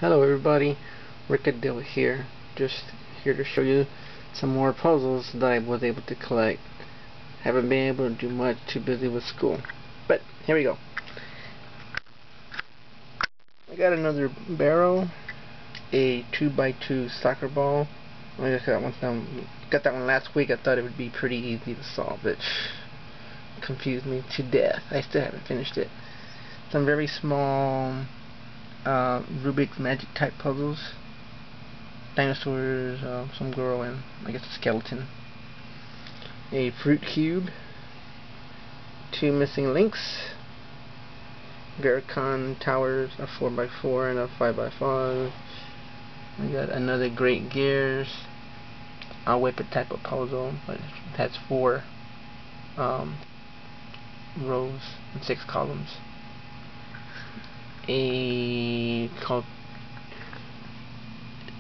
Hello everybody, Rickadeau here, just here to show you some more puzzles that I was able to collect. Haven't been able to do much, too busy with school. But here we go. I got another barrel, a 2x2 soccer ball. I got that one last week. I thought it would be pretty easy to solve. It confused me to death. I still haven't finished it. Some very small Rubik's magic type puzzles. Dinosaurs, some girl, and I guess a skeleton. A fruit cube. 2 missing links. Varikon towers, a 4x4 and a 5x5. We got another Great Gears. A whip it type of puzzle, but it has 4 rows and 6 columns. Called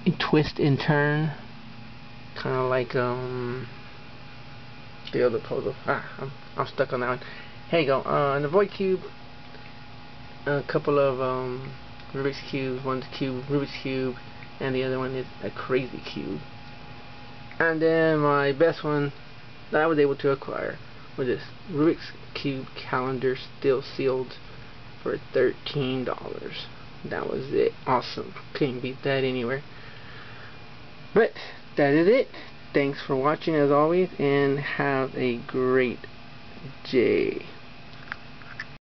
a twist and turn, kind of like the other puzzle. I'm stuck on that one. Here you go. And the void cube, a couple of Rubik's cubes. One's Rubik's cube, and the other one is a crazy cube. And then my best one that I was able to acquire was this Rubik's cube calendar, still sealed, for $13. That was it. Awesome. Couldn't beat that anywhere. But that is it. Thanks for watching as always, and have a great day.